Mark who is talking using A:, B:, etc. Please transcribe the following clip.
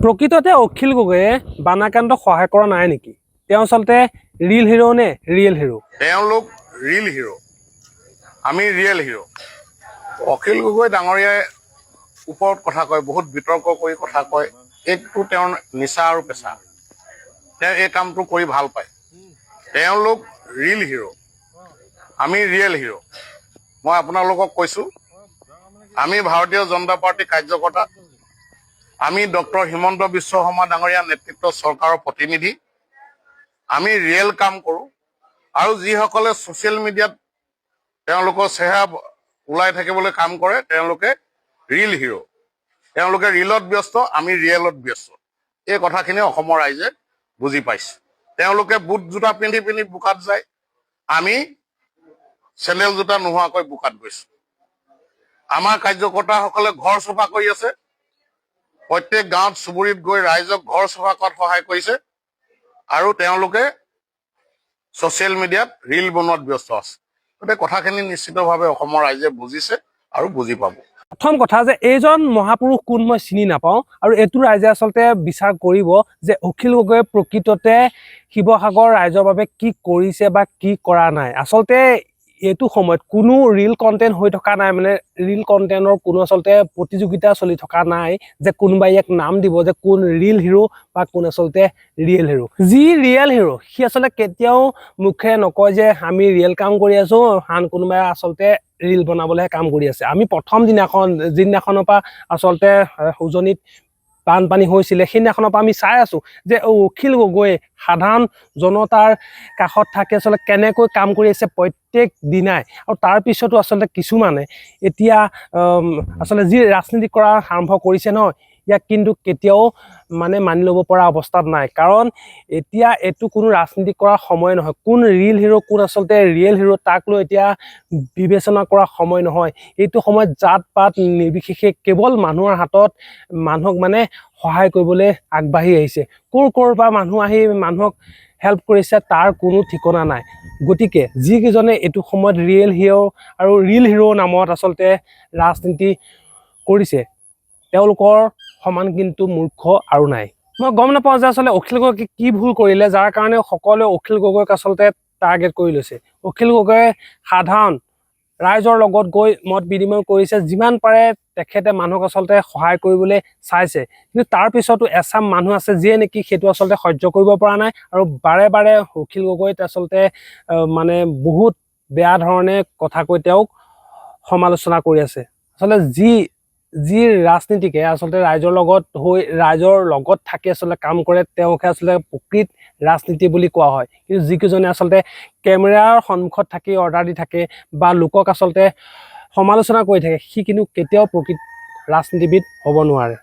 A: প্ৰকৃততে অখিল গগৈয়ে বানাকান্তক সহায় কৰা নাই নেকি? তেওঁ আচলতে ৰিল হিৰো নে ৰিয়েল হিৰো?
B: তেওঁলোক ৰিল হিৰো, আমি ৰিয়েল হিৰো। অখিল গগৈ ডাঙৰীয়াই ওপৰত কথা কয়, বহুত বিতৰ্ক কৰি কথা কয়। এইটো তেওঁৰ নিচা আৰু পেচা। তেওঁ এই কামটো কৰি ভাল পায়। তেওঁলোক ৰিল হিৰো, আমি ৰিয়েল হিৰো। মই আপোনালোকক কৈছোঁ, আমি ভাৰতীয় জনতা পাৰ্টীৰ কাৰ্যকৰ্তা, আমি ডক্টৰ হিমন্ত বিশ্ব শৰ্মা ডাঙৰীয়া নেতৃত্বৰ চৰকাৰৰ প্ৰতিনিধি। আমি ৰিয়েল কাম কৰোঁ আৰু যিসকলে ছ'চিয়েল মিডিয়াত তেওঁলোকৰ চেহেৰা ওলাই থাকিবলৈ কাম কৰে তেওঁলোকে ৰিল হিৰো। তেওঁলোকে ৰিলত ব্যস্ত, আমি ৰিয়েলত ব্যস্ত। এই কথাখিনি অসমৰ ৰাইজে বুজি পাইছে। তেওঁলোকে বুট জোতা পিন্ধি বোকাত যায়, আমি চেণ্ডেল জোতা নোহোৱাকৈ বোকাত গৈছোঁ। আমাৰ কাৰ্যকৰ্তাসকলে ঘৰ চফা কৰি আছে, প্ৰত্যেক গাঁৱত চুবুৰীত গৈ ৰাইজক ঘৰ চফা কৰাত সহায় কৰিছে আৰু তেওঁলোকে ছ'চিয়েল মিডিয়াত ৰিল বনোৱাত ব্যস্ত আছে। গতিকে কথাখিনি নিশ্চিতভাৱে অসমৰ ৰাইজে বুজিছে আৰু বুজি পাব।
A: প্ৰথম কথা যে এইজন মহাপুৰুষ কোন মই চিনি নাপাওঁ, আৰু এইটো ৰাইজে আচলতে বিচাৰ কৰিব যে অখিল গগৈয়ে প্ৰকৃততে শিৱসাগৰ ৰাইজৰ বাবে কি কৰিছে বা কি কৰা নাই। আচলতে এইটো সময়ত কোনো ৰিল কণ্টেণ্ট হৈ থকা নাই, মানে ৰিল কণ্টেণ্টৰ কোনো আচলতে প্ৰতিযোগিতা চলি থকা নাই যে কোনোবাই ইয়াক নাম দিব যে কোন ৰিল হিৰো বা কোন আচলতে ৰিয়েল হিৰো। যি ৰিয়েল হিৰো সি আচলতে কেতিয়াও মুখে নকয় যে আমি ৰিয়েল কাম কৰি আছোঁ, আন কোনোবাই আচলতে ৰিল বনাবলৈহে কাম কৰি আছে। আমি প্ৰথম যিদিনাখনৰ পৰা আচলতে উজনিত বানপানী হৈছিলে সেইদিনাখনৰ পৰা আমি চাই আছোঁ যে অখিল গগৈয়ে সাধাৰণ জনতাৰ কাষত থাকি আচলতে কেনেকৈ কাম কৰি আছে প্ৰত্যেক দিনাই। আৰু তাৰ পিছতো আচলতে কিছুমানে এতিয়া আচলতে যি ৰাজনীতি কৰা আৰম্ভ কৰিছে নহয়, ইয়াক কিন্তু কেতিয়াও মানে মানি ল'ব পৰা অৱস্থাত নাই। কাৰণ এতিয়া এইটো কোনো ৰাজনীতি কৰাৰ সময় নহয়। কোন ৰিল হিৰো কোন আচলতে ৰিয়েল হিৰো তাক লৈ এতিয়া বিবেচনা কৰা সময় নহয়। এইটো সময়ত জাত পাত নিৰ্বিশেষে কেৱল মানুহৰ হাতত মানুহক মানে সহায় কৰিবলৈ আগবাঢ়ি আহিছে। ক'ৰ পৰা মানুহ আহি মানুহক হেল্প কৰিছে তাৰ কোনো ঠিকনা নাই। গতিকে যিকেইজনে এইটো সময়ত ৰিয়েল হিৰো আৰু ৰিল হিৰো নামত আচলতে ৰাজনীতি কৰিছে তেওঁলোকৰ সমান কিন্তু মূৰ্খ আৰু নাই। মই গম নাপাওঁ যে আচলতে অখিল গগৈয়ে কি ভুল কৰিলে যাৰ কাৰণে সকলোৱে অখিল গগৈক আচলতে টাৰ্গেট কৰি লৈছে। অখিল গগৈয়ে সাধাৰণ ৰাইজৰ লগত গৈ মত বিনিময় কৰিছে, যিমান পাৰে তেখেতে মানুহক আচলতে সহায় কৰিবলৈ চাইছে। কিন্তু তাৰ পিছতো এচাম মানুহ আছে যিয়ে নেকি সেইটো আচলতে সহ্য কৰিব পৰা নাই আৰু বাৰে বাৰে অখিল গগৈত আচলতে মানে বহুত বেয়া ধৰণে কথা কৈ তেওঁক সমালোচনা কৰি আছে। আচলতে যি ৰাজনীতিকে আচলতে ৰাইজৰ লগত থাকি আচলতে কাম কৰে তেওঁকহে আচলতে প্ৰকৃত ৰাজনীতি বুলি কোৱা হয়। কিন্তু যিকেইজনে আচলতে কেমেৰাৰ সন্মুখত থাকি অৰ্ডাৰ দি থাকে বা লোকক আচলতে সমালোচনা কৰি থাকে সি কিন্তু কেতিয়াও প্ৰকৃত ৰাজনীতিবিদ হ'ব নোৱাৰে।